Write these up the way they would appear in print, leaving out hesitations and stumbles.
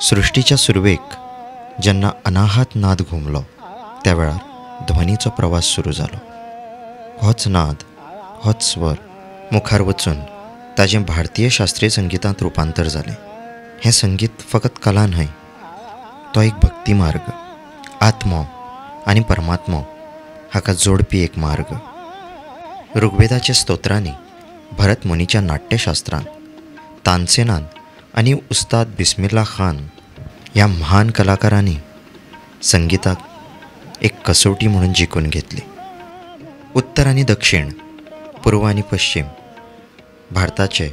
सृष्टीच्या सुरवेक जेन्ना अनाहत नाद घुमलो त्या वेळार ध्वनीचो प्रवास सुरू जालो. होच नाद, होच स्वर मुखार वचून ताजें भारतीय शास्त्रीय संगीतांत रुपांतर जालें. हें संगीत फकत कला न्हय, तो एक भक्ती मार्ग, आत्मो आनी परमात्मो हाका जोडपी एक मार्ग. ऋग्वेदाच्या स्तोत्रांनी, भरत मुनीच्या नाट्यशास्त्रांत, तानसेनान आनी उस्ताद बिस्मिल्ला खान ह्या महान कलाकारांनी संगीताक एक कसोटी म्हणून जिखून घेतली. उत्तर आनी दक्षिण, पूर्व आनी पश्चिम भारताचे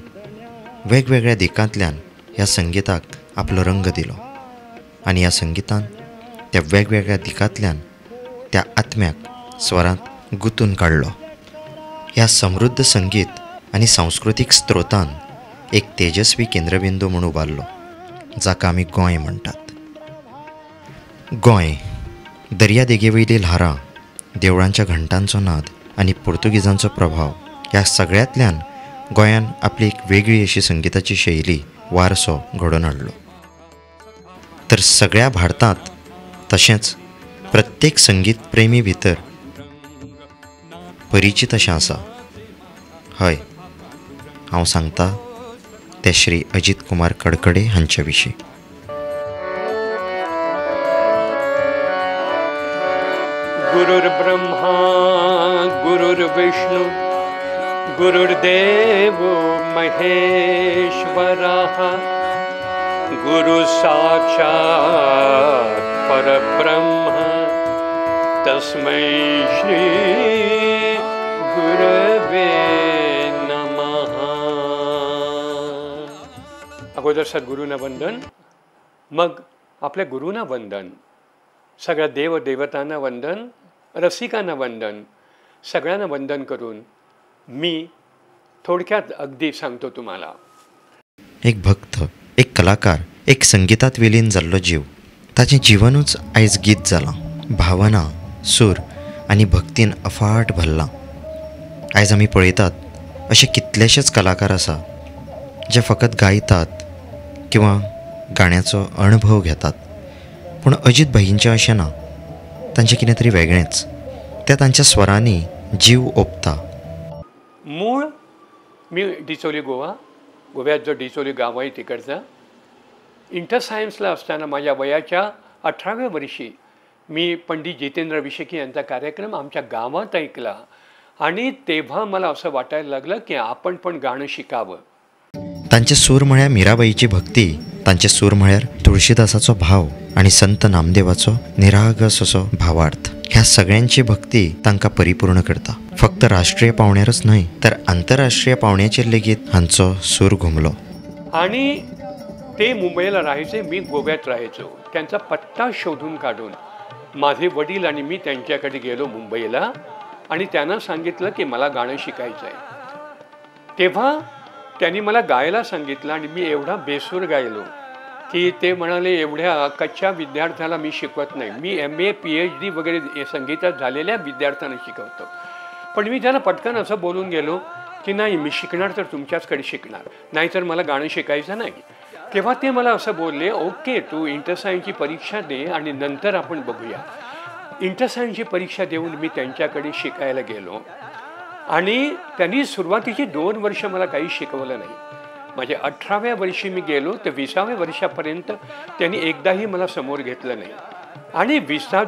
वेगवेगळ्या दिकांतल्यान ह्या संगीताक आपलो रंग दिलो आनी ह्या संगीतान त्या वेगवेगळ्या दिकांतल्यान त्या आत्म्याक स्वरांत गुंतून काडलो. ह्या समृद्ध संगीत आनी सांस्कृतीक स्त्रोतान एक तेजस्वी केंद्रबिंदू म्हूण उबारलो, जाका आमी गोंय म्हणटात. गोंय दर्या देगेवयली ल्हारां, देवळांच्या घंटांचो नाद आनी पुर्तुगीजांचो प्रभाव ह्या सगळ्यांतल्यान गोंयान आपली एक वेगळी अशी संगीताची शैली, वारसो घडोवन हाडलो. तर सगळ्या भारतांत तशेंच प्रत्येक संगीत प्रेमी भितर परिचीत अशें आसा. हय, हांव सांगता ते श्री अजित कुमार कडकडे हांचे विशीं. गुरुर्ब्रह्मा गुरुर्विष्णु गुरुर्देव महेश्वरः गुरु साक्षात् परब्रह्म तस्मै श्री गुरवे नमः. अगोदर सद्गुरूंना वंदन, मग आपल्या गुरूंना वंदन, सगळ्या देवदेवतांना वंदन, रसिकांना वंदन, सगळ्यांना वंदन करून मी थोडक्यात अगदी सांगतो तुम्हाला. एक भक्त, एक कलाकार, एक संगीतात विलीन जाल्लो जीव, ताचें जिवनूच आयज गीत जालां. भावना, सूर आनी भक्तीन अफाट भरलां. आयज आमी पळयतात अशे कितलेशेच कलाकार आसा जे फकत गायतात किंवा गाण्याचो अणभव घेतात. पूण अजित भाईंचें अशें ना. तांचें कितें तरी वेगळेंच. त्या तांच्या स्वरांनी जीव ओंपता. मूळ मी डिचोली गोव्यात जो डिचोली गाव आहे तिकडचा. इंटर सायन्सला असताना माझ्या वयाच्या 18व्या वर्षी मी पंडित जितेंद्र अभिषेकी यांचा कार्यक्रम आमच्या गावात ऐकला आणि तेव्हा मला असं वाटायला लागलं की आपण पण गाणं शिकावं. तांचे सूर म्हळ्यार मिराबाईची भक्ती, तांचे सूर म्हळ्यार तुळशीदासाचो भाव आनी संत नामदेवाचो निरागस असो भावार्थ. ह्या सगळ्यांची भक्ती तांकां परिपूर्ण करता. फक्त राष्ट्रीय पावण्यारच न्हय तर आंतरराष्ट्रीय पावण्याचेर लेगीत हांचो सूर घुमलो. आणि ते मुंबईला राहायचे, मी गोव्यात राहायचो. त्यांचा पत्ता शोधून काढून माझे वडील आणि मी त्यांच्याकडे गेलो मुंबईला आणि त्यांना सांगितलं की मला गाणं शिकायचं आहे. तेव्हा त्यांनी मला गायला सांगितलं आणि मी एवढा बेसूर गायलो की ते म्हणाले एवढ्या कच्च्या विद्यार्थ्याला मी शिकवत नाही, मी MA PhD वगैरे संगीतात झालेल्या विद्यार्थ्यांना शिकवतो. पण मी त्यांना पटकन असं बोलून गेलो की नाही, मी शिकणार तर तुमच्याचकडे शिकणार, नाहीतर मला गाणं शिकायचं नाही. तेव्हा ते मला असं बोलले, ओके तू इंटर सायन्सची परीक्षा दे आणि नंतर आपण बघूया. इंटर सायन्सची परीक्षा देऊन मी त्यांच्याकडे शिकायला गेलो आणि त्यांनी सुरुवातीची 2 वर्ष मला काही शिकवलं नाही. माझ्या 18व्या वर्षी मी गेलो तर 20व्या वर्षापर्यंत त्यांनी एकदाही मला समोर घेतलं नाही. आणि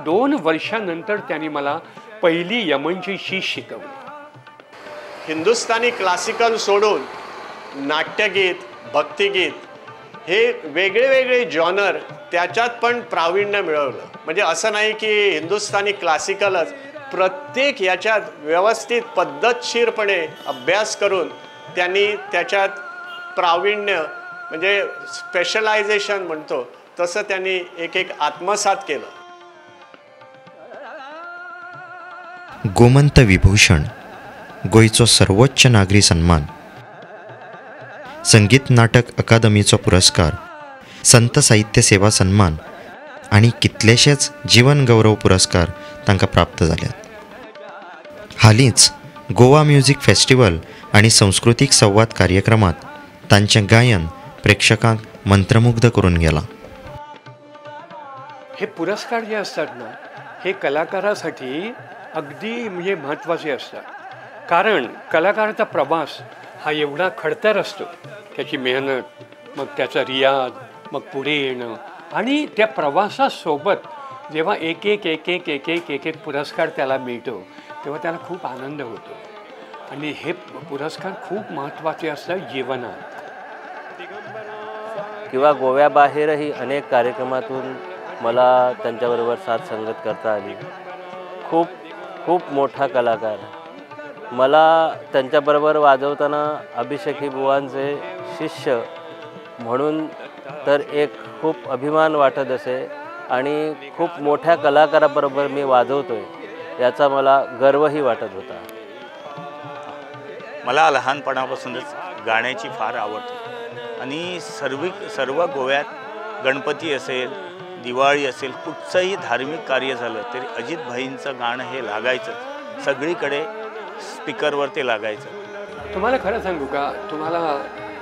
2 वर्षानंतर त्यांनी मला पहिली यमनची शीश शिकवली. हिंदुस्थानी क्लासिकल सोडून नाट्यगीत, भक्तिगीत हे वेगळे वेगळे जॉनर त्याच्यात पण प्रावीण्य मिळवलं. म्हणजे असं नाही की हिंदुस्थानी क्लासिकलच, प्रत्येक याच्यात व्यवस्थित पद्धतशीरपणे अभ्यास करून त्यांनी त्याच्यात प्रावीण्य म्हणजे स्पेशलायझेशन म्हणतो तसं त्यांनी एक आत्मसात केलं. गोमंत विभूषण, गोंयचो सर्वोच्च नागरी सन्मान, संगीत नाटक अकादमीचो पुरस्कार, संत साहित्य सेवा सन्मान आनी कितलेशेच जीवन गौरव पुरस्कार तांकां प्राप्त जाल्यात. हालींच गोवा म्युझिक फेस्टिवल आणि सांस्कृतिक संवाद कार्यक्रमात तांचें गायन प्रेक्षकांक मंत्रमुग्ध करून गेलां. हे पुरस्कार जे असतात ना हे कलाकारासाठी अगदी म्हणजे महत्त्वाचे असतात, कारण कलाकाराचा प्रवास हा एवढा खडतर असतो, त्याची मेहनत, मग त्याचा रियाज, मग पुढे येणं, आणि त्या प्रवासासोबत जेव्हा एक एक एक एक एक एक एक एक पुरस्कार त्याला मिळतो तेव्हा त्याला खूप आनंद होतो. आणि हे पुरस्कार खूप महत्त्वाचे असतात जीवनात. किंवा गोव्याबाहेरही अनेक कार्यक्रमातून मला त्यांच्याबरोबर साथ संगत करता आली. खूप खूप मोठा कलाकार. मला त्यांच्याबरोबर वाजवताना अभिषेकी बुवांचे शिष्य म्हणून तर एक खूप अभिमान वाटत असे आणि खूप मोठ्या कलाकाराबरोबर मी वाजवतोय याचा मला गर्वही वाटत होता. मला लहानपणापासूनच गाण्याची फार आवड आणि सर्व गोव्यात गणपती असेल, दिवाळी असेल, कुठचंही धार्मिक कार्य झालं तरी अजित भाईंचं गाणं हे लागायचं. सगळीकडे स्पीकरवर ते लागायचं. तुम्हाला खरं सांगू का, तुम्हाला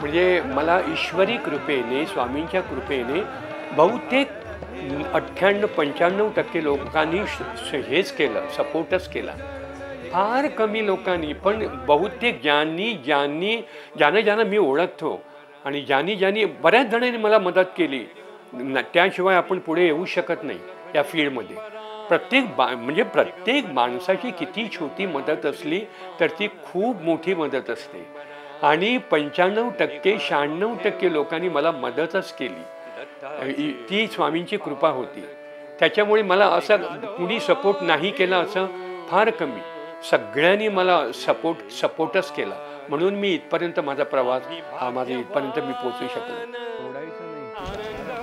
म्हणजे मला ईश्वरी कृपेने, स्वामींच्या कृपेने बहुतेक 98-95% लोकांनी हेच केलं, सपोर्टच केला. फार कमी लोकांनी, पण बहुतेक ज्यांना मी ओळखतो आणि ज्यांनी बऱ्याच जणांनी मला मदत केली, त्याशिवाय आपण पुढे येऊ शकत नाही या फील्डमध्ये. प्रत्येक माणसाची किती छोटी मदत असली तर ती खूप मोठी मदत असते. आणि 95%-96% लोकांनी मला मदतच केली. ती स्वामींची कृपा होती. त्याच्यामुळे मला असं कुणी सपोर्ट नाही केला असं फार कमी, सगळ्यांनी मला सपोर्टच केला. म्हणून मी इथपर्यंत माझा प्रवास इथपर्यंत मी पोचू शकलो.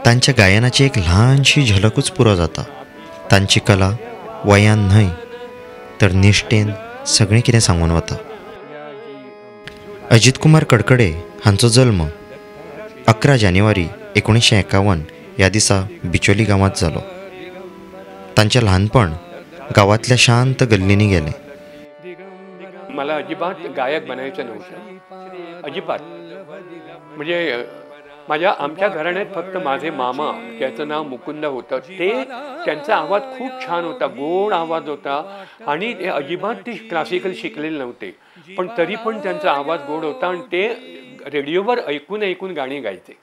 तांच्या गायनाची एक ल्हानशी झलकूच पुरो जाता. तांची कला वयान न्हय तर निश्ठेन सगळें कितें सांगून वता. अजित कुमार कडकडे हांचो जल्म 11 जानेवारी 1951 ह्या दिसा बिचोली गांवांत जालो. तांचें ल्हानपण गांवांतल्या शांत गल्लींनी गेलें. मला अजिबात गायक बनायचं नव्हतं, अजिबात. म्हणजे आमच्या घराण्यात फक्त माझे मामा, त्याचं नाव मुकुंद होतं, त्यांचा आवाज खूप छान होता, गोड आवाज होता. आणि ते अजिबात ते क्लासिकल शिकलेले नव्हते, पण तरी पण त्यांचा आवाज गोड होता आणि ते रेडिओवर ऐकून गाणी गायचे.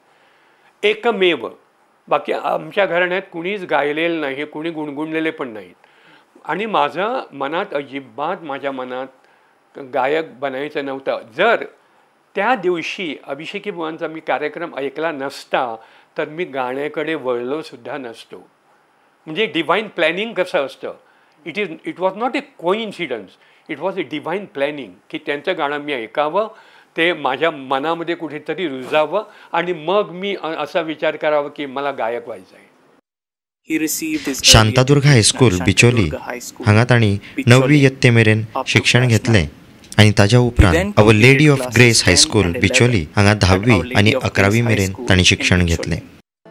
एकमेव. बाकी आमच्या घराण्यात कुणीच गायलेलं नाही, कुणी गुणगुणलेले पण नाहीत. आणि माझ्या मनात गायक बनायचं नव्हतं. जर त्या दिवशी अभिषेकी बुवांचा मी कार्यक्रम ऐकला नसता तर मी गाण्याकडे वळलो सुद्धा नसतो. म्हणजे डिव्हाइन प्लॅनिंग कसं असतं, it was not a coincidence, it was a divine planning, की त्यांचं गाणं मी ऐकावं, ते माझ्या मनामध्ये कुठेतरी रुजावं आणि मग मी असा विचार करावा की मला गायक व्हायचं आहे. शांतादुर्गा हायस्कूल बिचोली हांगा तांणी 9वी इयत्ते मेरेन शिक्षण घेतलें आणि ताज्या उपरांत our lady of grace high school Bicholim हांगा 10वी आणि 11वी मेरेन तांणी शिक्षण घेतलें.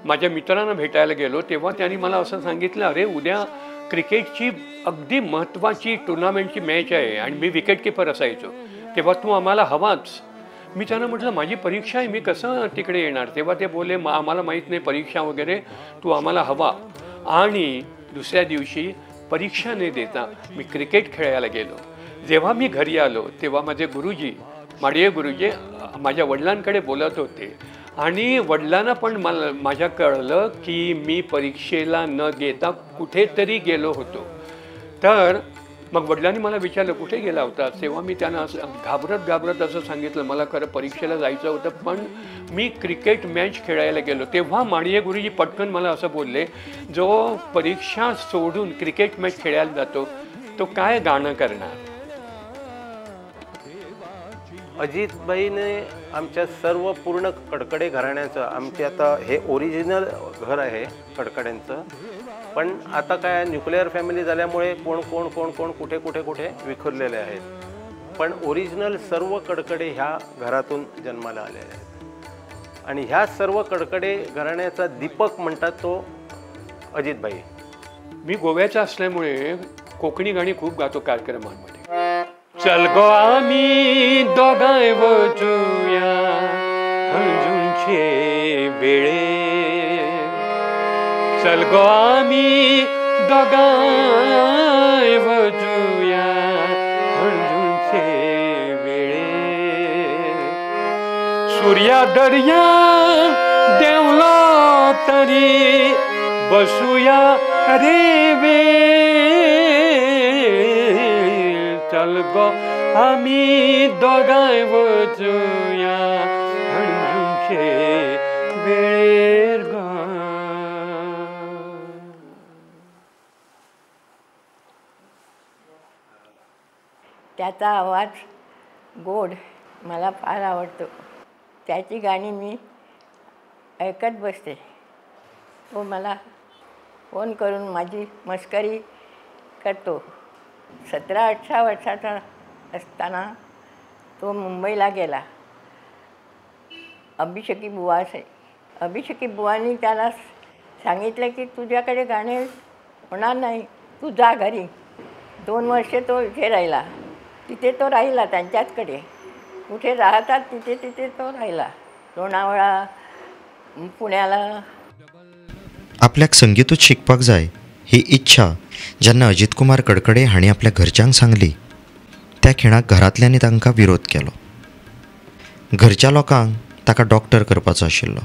माझ्या मित्रांना भेटायला गेलो तेव्हा त्यांनी मला असं सांगितलं, अरे उद्या क्रिकेटची अगदी महत्त्वाची टुर्नामेंटची मॅच आहे आणि मी विकेट किपर असायचो, तेव्हा तू आम्हाला हवाच. मी त्यांना म्हटलं माझी परीक्षा आहे, मी कसं तिकडे येणार. तेव्हा ते बोलले आम्हाला माहीत नाही परीक्षा वगैरे, तू आम्हाला हवा. आणि दुसऱ्या दिवशी परीक्षा न देता मी क्रिकेट खेळायला गेलो. जेव्हा मी घरी आलो तेव्हा माझे गुरुजी, माडिये गुरुजी माझ्या वडिलांकडे बोलत होते आणि वडिलांना पण माझ्या कळलं की मी परीक्षेला न गेता कुठेतरी गेलो होतो. तर मग वडिलांनी मला विचारलं कुठे गेला होता. तेव्हा मी त्यांना असं घाबरत असं सांगितलं मला खरं परीक्षेला जायचं होतं पण मी क्रिकेट मॅच खेळायला गेलो. तेव्हा माडिये गुरुजी पटकन मला असं बोलले, जो परीक्षा सोडून क्रिकेट मॅच खेळायला जातो तो काय गाणं करणार. अजितबाईने आमच्या सर्व पूर्ण कडकडे घराण्याचं, आमचे आता हे ओरिजिनल घर आहे कडकड्यांचं, पण आता काय न्यूक्लिअर फॅमिली झाल्यामुळे कोण कोण कोण कोण कुठे कुठे कुठे विखुरलेले आहेत. पण ओरिजिनल सर्व कडकडे ह्या घरातून जन्माला आलेले आहेत. आणि ह्या सर्व कडकडे घराण्याचा दीपक म्हणतात तो अजितबाई. मी गोव्याचा असल्यामुळे कोकणी गाणी खूप गातो कार्यक्रमांमध्ये. चल गो आम्ही दोघांय वचूया हंजूंचे वेळे, चल गो आम्ही दोघांय वचूया हळदूचे वेळे सूर्या दर्या देवलो तरी बसूया रे वेळ चल गो आम्ही दोघांय वचूया हळदूचे वेळेर ग. त्याचा आवाज गोड मला फार आवडतो. त्याची गाणी मी ऐकत बसते. तो मला फोन करून माझी मस्करी करतो. 17-18 वर्षाचा असताना तो मुंबईला गेला. अभिषेकी बुवा असे. अभिषेकी बुवांनी त्याला सांगितलं की तुझ्याकडे गाणे होणार नाही, तू जा घरी. 2 वर्षे तो इथे राहिला. तिथे तो राहिला त्यांच्याचकडे. कुठे राहतात तिथे तो राहिला. लोणावळा, पुण्याला. आपल्याक संगीतूच शिकपाक जाय ही इच्छा जेन्ना अजित कुमार कडकडे हांणी आपल्या घरच्यांक सांगली त्या खिणाक घरांतल्यांनी तांकां विरोध केलो. घरच्या लोकांक ताका डॉक्टर करपाचो आशिल्लो.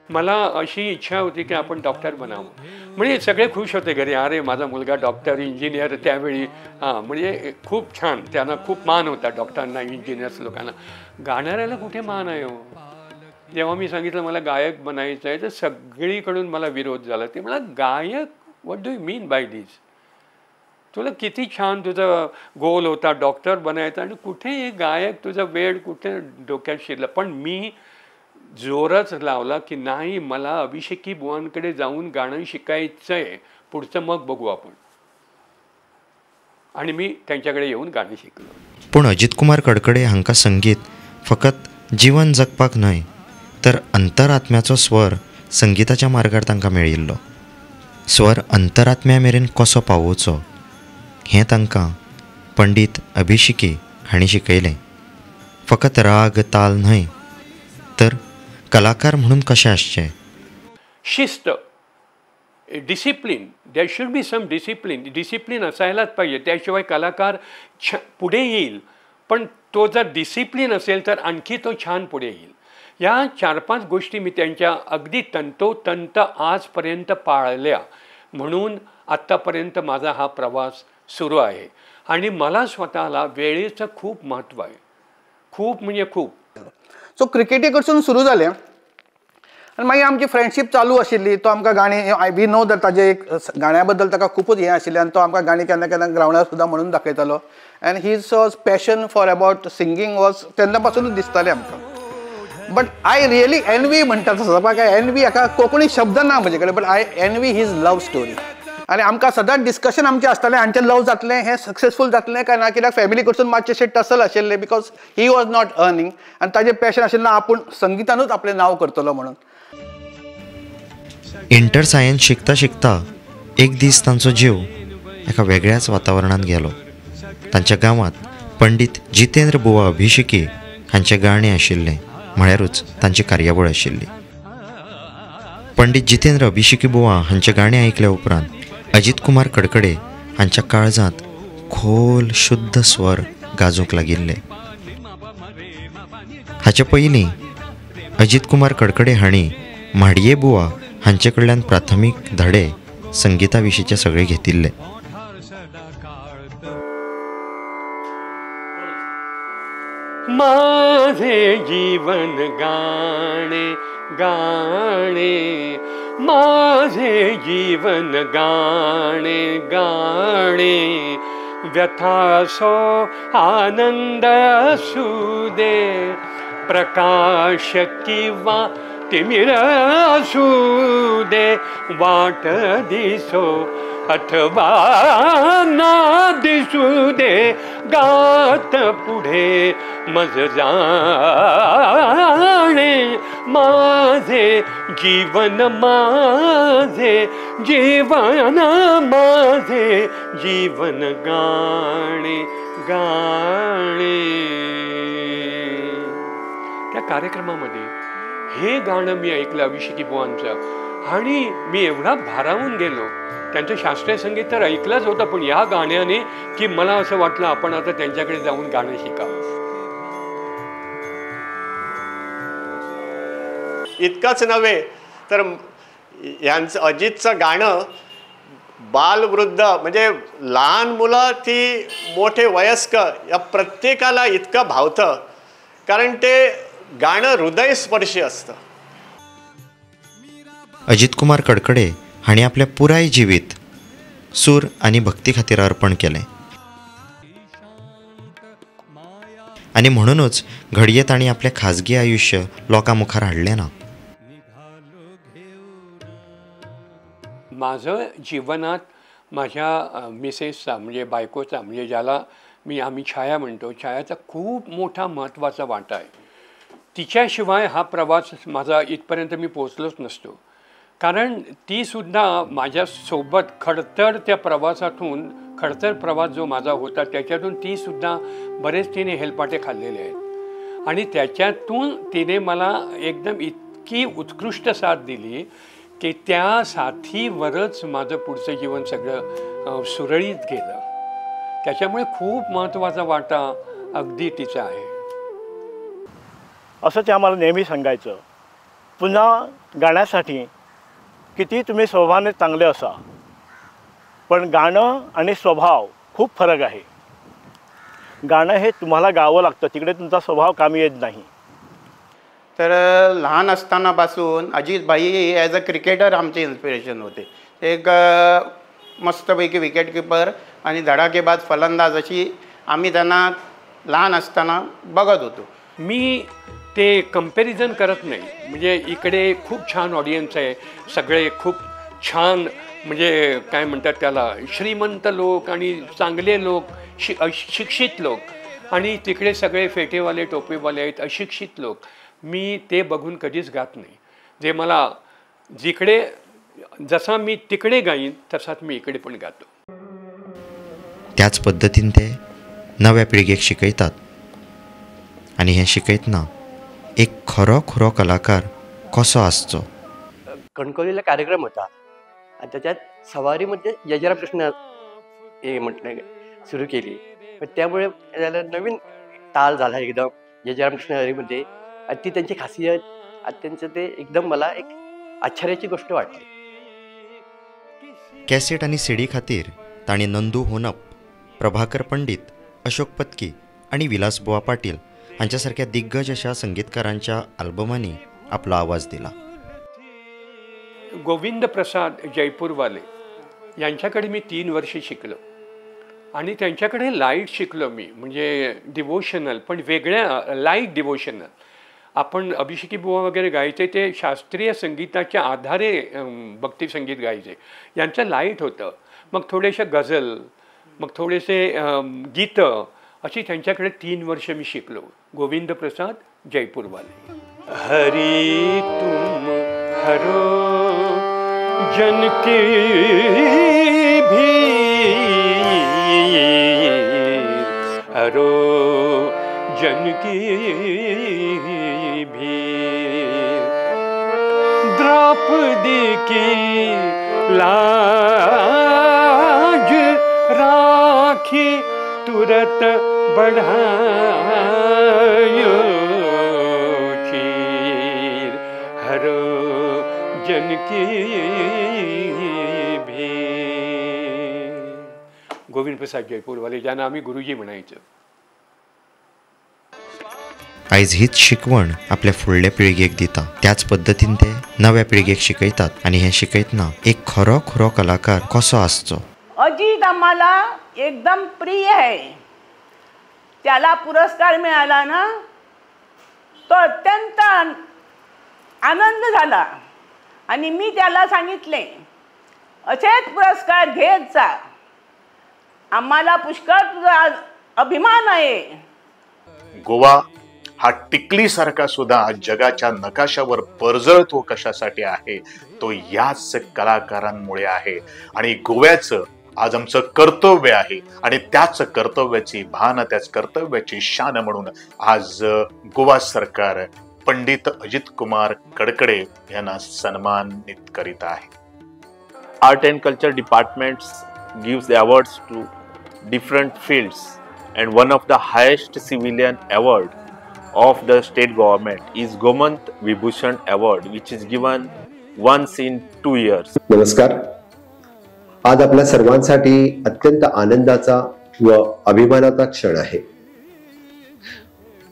मला अशी इच्छा होती की आपण डॉक्टर बनावं. म्हणजे सगळे खुश होते घरी, अरे माझा मुलगा डॉक्टर इंजिनियर. त्यावेळी म्हणजे खूप छान, त्यांना खूप मान होता डॉक्टरांना, इंजिनियर्स लोकांना. गाणाऱ्याला कुठे मान आहे हो. जेव्हा मी सांगितलं मला गायक बनायचं आहे तर सगळीकडून मला विरोध झाला. ते मला गायक, what do you mean by this? तुला किती छान तुझा गोल होता डॉक्टर बनायचा आणि कुठे हे गायक तुझा वेळ कुठे डोक्यात शिरला. पण मी जोरच लावला की नाही, मला अभिषेकी बुवांकडे जाऊन गाणं शिकायचं आहे, पुढचं मग बघू आपण. आणि मी त्यांच्याकडे येऊन गाणी शिकलो. पूण अजित कुमार कडकडे हांकां संगीत फकत जीवन जगपाक न्हय तर अंतरात्म्याचो स्वर संगीताच्या मार्गार तांकां मेळिल्लो. स्वर अंतरात्म्या मेरेन कसो पावोवचो हें तांकां पंडीत अभिषेकी हांणी शिकयलें. फकत राग ताल न्हय तर कलाकार म्हणून कशें आसचें. शिस्त, discipline, there should be some discipline. Discipline असायलाच पाहिजे, त्याशिवाय कलाकार पुढे येईल. पण तो जर डिसिप्लिन असेल तर आणखी तो छान पुढे येईल. या 4-5 गोष्टी मी त्यांच्या अगदी तंतोतंत आजपर्यंत पाळल्या, म्हणून आत्तापर्यंत माझा हा प्रवास सुरू आहे. आणि मला स्वतःला वेळेचं खूप महत्त्व आहे, खूप म्हणजे खूप. सो क्रिकेटी कडसून सुरू जालें आनी मागीर आमची फ्रेंडशीप चालू आशिल्ली. तो आमकां गाणी, वी नो दॅट ताजे एक गाण्या बद्दल ताका खूपच हें आशिल्लें आनी तो आमकां गाणी केन्ना केन्ना ग्रावंडार सुद्दां म्हणून दाखयतालो. आनी his passion for about singing was तेन्ना पासूनच दिसतालें आमकां. बट आय रियली एनवी म्हणटा तसो, एनवी हाका कोंकणी शब्द ना म्हजे कडेन, but I envy his love story. आनी आमकां सदांच डिस्कशन आमचें आसतालें हांचें लव जातलें, हें सक्सेसफूल जातलें काय ना, कित्याक फॅमिली कडसून मातशें टसल आशिल्लें, because he was not earning. आनी ताजें पॅशन आशिल्लें आपूण संगितानूच आपलें नांव करतलो म्हणून. इंटर सायन्स शिकता शिकता एक दीस तांचो जीव एका वेगळ्याच वातावरणांत गेलो. तांच्या गांवांत पंडीत जितेंद्र बुवा अभिषेकी हांचें गाणें आशिल्लें, म्हळ्यारूच तांची कार्यावळ आशिल्ली. पंडीत जितेंद्र अभिषेकी बुवा हांचें गाणें आयकल्या उपरांत अजित कुमार कडकडे हांच्या काळजांत खोल शुद्ध स्वर गाजूंक लागिल्ले. हाचे पयलीं अजित कुमार कडकडे हांणी म्हाडये बुवा हांचे कडल्यान प्राथमीक धडे संगिता विशींचे सगळे घेतिल्ले. माझे जीवन गाणे गाणे, माझे जीवन गाणे गाणे, व्यथा सो आनंद असू दे, प्रकाश किंवा तिमिर असू दे, वाट दिसो अथवा ना दिसू दे, गात पुढे मज जाणे, माझे जीवन माझे जीवन माझे जीवन गाणे गाणे. त्या कार्यक्रमामध्ये हे गाणं मी ऐकलं अभिषेकी बुवांचं आणि मी एवढा भारावून गेलो. त्यांचं शास्त्रीय संगीत तर ऐकलंच होतं, पण या गाण्याने की मला असं वाटलं आपण आता त्यांच्याकडे जाऊन गाणं शिकावं. इतकंच नव्हे तर यांचं अजितचं गाणं बालवृद्ध म्हणजे लहान मुलं ती मोठे वयस्क या प्रत्येकाला इतकं भावतं, कारण ते गाणं हृदयस्पर्शी असतं. अजित कुमार कडकडे हाणी आपल्या पुराय जिवीत सूर आणि भक्ती खातीर अर्पण केलें आणि म्हणूनच घडये ताणी आपलें खाजगी आयुष्य लोकां मुखार हाडलें ना. माझं जीवनात माझ्या मिसेसचा म्हणजे बायकोचा म्हणजे ज्याला आम्ही छाया म्हणतो, छायाचा खूप मोठा महत्त्वाचा वाटा आहे. तिच्याशिवाय हा प्रवास माझा इथपर्यंत मी पोचलोच नसतो, कारण तीसुद्धा माझ्यासोबत खडतर त्या प्रवासातून खडतर प्रवास जो माझा होता त्याच्यातून तीसुद्धा बरेच तिने हेलपाटे खाल्लेले आहेत आणि त्याच्यातून तिने मला एकदम इतकी उत्कृष्ट साथ दिली की त्या साथीवरच माझं पुढचं जीवन सगळं सुरळीत गेलं. त्याच्यामुळे खूप महत्त्वाचा वाटा अगदी तिचा आहे. असं ते आम्हाला नेहमी सांगायचं. पुन्हा गाण्यासाठी किती तुम्ही स्वभावाने चांगले असा, पण गाणं आणि स्वभाव खूप फरक आहे. गाणं हे तुम्हाला गावं लागतं, तिकडे तुमचा स्वभाव कामी येत नाही. तर लहान असतानापासून अजित भाई ॲज अ क्रिकेटर आमचे इन्स्पिरेशन होते. एक मस्तपैकी विकेट किपर आणि धडाकेबाज फलंदाज अशी आम्ही त्यांना लहान असताना बघत होतो. मी ते कंपॅरिझन करत नाही. म्हणजे इकडे खूप छान ऑडियन्स आहे, सगळे खूप छान म्हणजे काय म्हणतात त्याला श्रीमंत लोक आणि चांगले लोक, शिक्षित लोक, आणि तिकडे सगळे फेटेवाले टोपेवाले आहेत अशिक्षित लोक. मी ते बघून कधीच गात नाही. जे मला जिकडे जसा मी तिकडे गाईन तसाच मी इकडे पण गातो. त्याच पद्दतीन ते नव्या पिळगेक शिकयतात आणि हे शिकयतना एक खरो कलाकार कसो आसचो. कणकवलीला कार्यक्रम होता आणि त्याच्यात सवारीमध्ये जयराम कृष्ण हे म्हटलं सुरू केली. त्यामुळे त्याला नवीन ताल झाला एकदम जयराम कृष्ण हरीमध्ये आणि ती त्यांची खासियत आणि त्यांचं ते एकदम मला एक आश्चर्याची गोष्ट वाटली. कॅसेट आणि सीडी खातीर ताणी नंदू होनप, प्रभाकर पंडित, अशोक पत्की आणि विलास बुवा पाटील हांच्यासारख्या दिग्गज अशा संगीतकारांच्या आल्बमांनी आपला आवाज दिला. गोविंद प्रसाद जयपूरवाले यांच्याकडे मी 3 वर्षे शिकलो आणि त्यांच्याकडे लाईट शिकलो मी, म्हणजे डिवोशनल, पण वेगळ्या लाईट डिवोशनल. आपण अभिषेकी बुवा वगैरे गायचे ते शास्त्रीय संगीताच्या आधारे भक्ती संगीत गायचे. यांचं लाईट होतं. मग थोडेसे गझल, मग थोडेसे गीतं, अशी त्यांच्याकडे 3 वर्ष मी शिकलो. गोविंद प्रसाद जयपूरवाले. हरी तुम हरो जन की भी हरो जन की भी द्रौपदी की लाज राखी तुरत बढ़ायो चीर हरो जन की भी. गोविंद प्रसाद जयपूरवाले ज्यांना आम्ही गुरुजी म्हणायचो. आयज हीच शिकवण आपल्या फुडल्या पिळगेक दिता. त्याच पद्दतीन ते नव्या पिळगेक शिकयतात आणि हे शिकयतना एक खरो कलाकार कसो आसचो. अजित आम्हाला एकदम प्रिय आहे. त्याला पुरस्कार मिळाला ना तो अत्यंत आनंद झाला आणि मी त्याला सांगितले असेच पुरस्कार घेत जा, आम्हाला पुष्कळ तुझा अभिमान आहे. गोवा हा टिकलीसारखा सुद्धा जगाच्या नकाशावर परजळतो कशासाठी आहे, तो याच कलाकारांमुळे आहे. आणि गोव्याचं आज आमचं कर्तव्य आहे आणि त्याच कर्तव्याची भान, त्याच कर्तव्याची शान म्हणून आज गोवा सरकार पंडित अजित कुमार कडकडे यांना सन्मानित करीत आहे. Art and Culture Departments gives the awards to different fields, and one of the highest civilian award of the state government is Gomant Vibhushan Award, which is given once in 2 years. नमस्कार. आज आपल्या सर्वांसाठी अत्यंत आनंदाचा व अभिमानाचा क्षण आहे.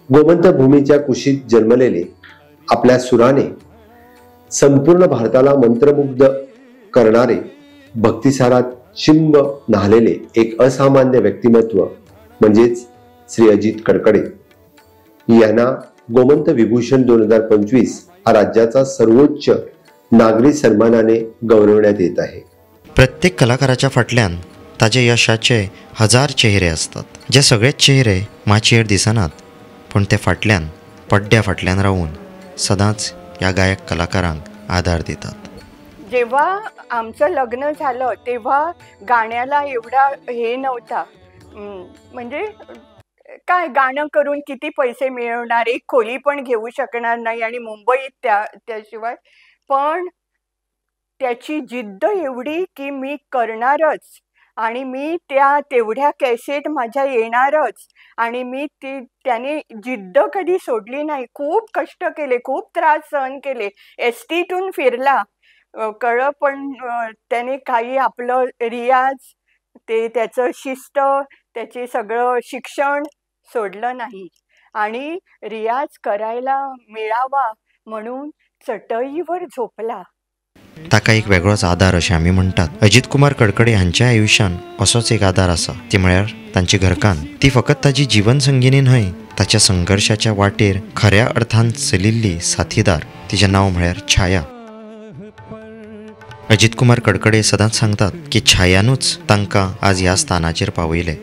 गोमंत भूमीच्या कुशीत जन्मलेले, आपल्या सुराने संपूर्ण भारताला मंत्रमुग्ध करणारे, भक्तिसारात चिंब न्हालेले एक असामान्य व्यक्तिमत्व म्हणजेच श्री अजित कडकडे यांना गोमंत विभूषण 2025 हा राज्याचा सर्वोच्च नागरी सन्मानाने गौरवण्यात येत आहे. प्रत्येक कलाकाराच्या फाटल्यान ताजे यशाचे 1000 चेहरे असतात. जे सगळेच चेहरे माचयेर दिसनात, पण ते फाटल्यान पड्ड्या फाटल्यान रावून सदांच या गायक कलाकारांक आधार दितात. जेव्हा आमचं लग्न झालं तेव्हा गाण्याला एवढा हे नव्हता. म्हणजे काय गाणं करून किती पैसे मिळवणार, एक खोली पण घेऊ शकणार नाही आणि मुंबईत त्याशिवाय. पण त्याची जिद्द एवढी की मी करणारच आणि मी तेवढ्या कॅसेट माझ्या येणारच आणि मी त्याने जिद्द कधी सोडली नाही. खूप कष्ट केले, खूप त्रास सहन केले. एसटीतून फिरला कळलं, पण त्याने काही आपलं रियाज, त्याचं शिस्त, त्याचे सगळं शिक्षण सोडलं नाही आणि रियाज करायला मिळावा म्हणून चटईवर झोपला. ताका एक वेगळोच आधार अशें आमी म्हणटात. अजित कुमार कडकडे हांच्या आयुश्यान असोच एक आधार आसा. ती म्हळ्यार तांची घरकान्न. ती फकत ताजी जीवन संगिनी न्हय, ताच्या संघर्षाच्या वाटेर खऱ्या अर्थान चलिल्ली साथीदार. तिचें नांव म्हळ्यार छाया. अजित कुमार कडकडे सदांच सांगतात की छायानूच तांकां आज ह्या स्थानाचेर पावयले.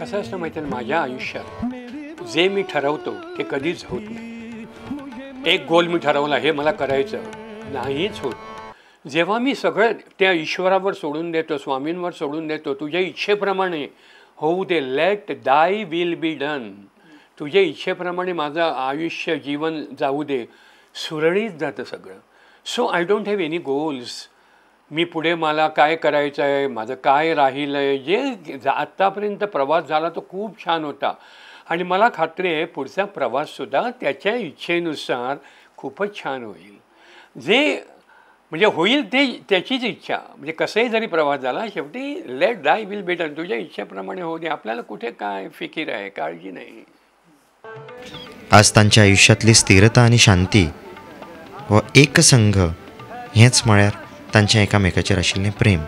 कसं असतं माहिती आहे, माझ्या आयुष्यात जे मी ठरवतो ते कधीच होत नाही. एक गोल मी ठरवला, हे मला करायचं, नाहीच होत. जेव्हा मी सगळं त्या ईश्वरावर सोडून देतो, स्वामींवर सोडून देतो, तुझ्या इच्छेप्रमाणे होऊ दे, लेट दाय विल बी डन, तुझ्या इच्छेप्रमाणे माझं आयुष्य जीवन जाऊ दे, सुरळीत जातं सगळं. So I don't have any goals. मी पुढे मला काय करायचं आहे, माझं काय राहिलं आहे, जे आत्तापर्यंत प्रवास झाला तो खूप छान होता आणि मला खात्री आहे पुढचा प्रवाससुद्धा त्याच्या इच्छेनुसार खूपच छान होईल. जे म्हणजे होईल ते त्याचीच इच्छा. म्हणजे कसंही जरी प्रवास झाला, शेवटी लेट दाय विल बी डन, तुझ्या इच्छेप्रमाणे होऊ दे. आपल्याला कुठे काय फिकीर आहे, काळजी नाही. आज तांच्या आयुष्यातली स्थिरता आणि शांती व एकसंघ हेच म्हळ्यार तांच्या एकामेकाचेर आशिल्लें प्रेम.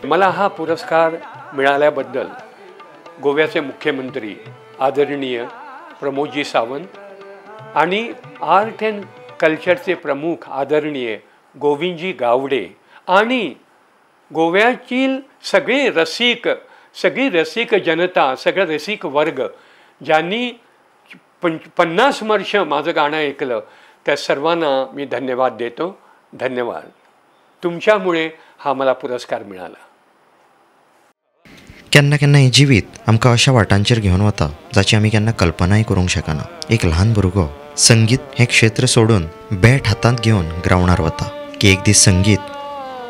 मला हा पुरस्कार मिळाल्याबद्दल गोव्याचे मुख्यमंत्री आदरणीय प्रमोदजी सावंत आणि आर्ट अँड कल्चरचे प्रमुख आदरणीय गोविंदजी गावडे आणि गोव्यातील सगळी रसिक जनता, सगळं रसिक वर्ग ज्यांनी 50 वर्ष माझं गाणं ऐकलं, त्या सर्वांना मी धन्यवाद देतो. धन्यवाद. तुमच्यामुळे हा मला पुरस्कार मिळाला. केन्ना केन्ना हें जिवीत आमकां अशा वाटांचेर घेवन वता जाची आमी केन्ना कल्पनाय करूंक शकना. एक ल्हान भुरगो संगीत हें क्षेत्र सोडून बॅट हातांत घेवन ग्रावंडार वता की एक दीस संगीत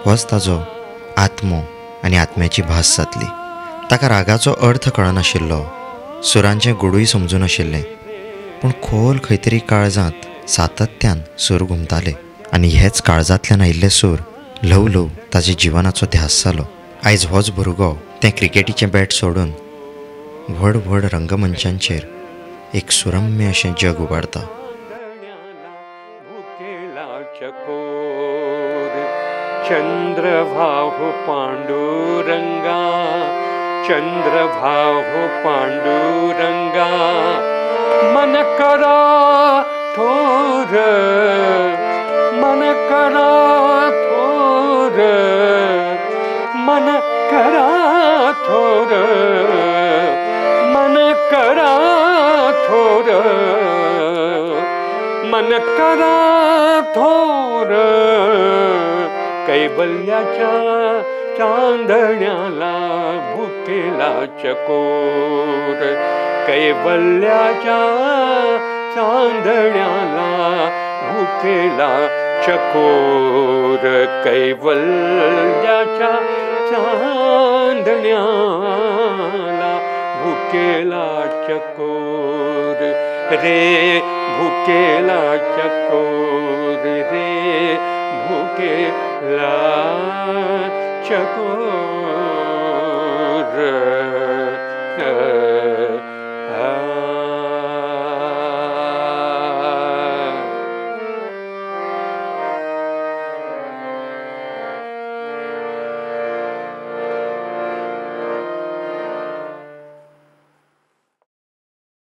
होच ताजो आत्मो आनी आत्म्याची भास जातली. ताका रागाचो अर्थ कळनाशिल्लो, सुरांचें गुडूय समजून नाशिल्लें, पूण खोल खंय तरी काळजांत सातत्यान सूर घुमताले आनी हेच काळजांतल्यान आयिल्ले सूर ल्हव ल्हव ताजे जिवनाचो ध्यास जालो. आयज होच भुरगो तें क्रिकेटीचें बॅट सोडून व्हड व्हड रंगमंचांचेर एक सुरम्य अशें जग उबारता. चंद्रभाहु पांडुरंगा, चंद्रभाहु पांडुरंगा, मन करा थोर, मन करा थोर, मन करा थोर, मन करा थोर, मन करा थोर. कैबल्याच्या चांदण्याला भुकेला चकोर, कैबल्याच्या चांदण्याला भुकेला चकोर कैवल्याच्या चांदण्याला भुकेला चकोर रे भुकेला चकोर रे भुकेला चकोर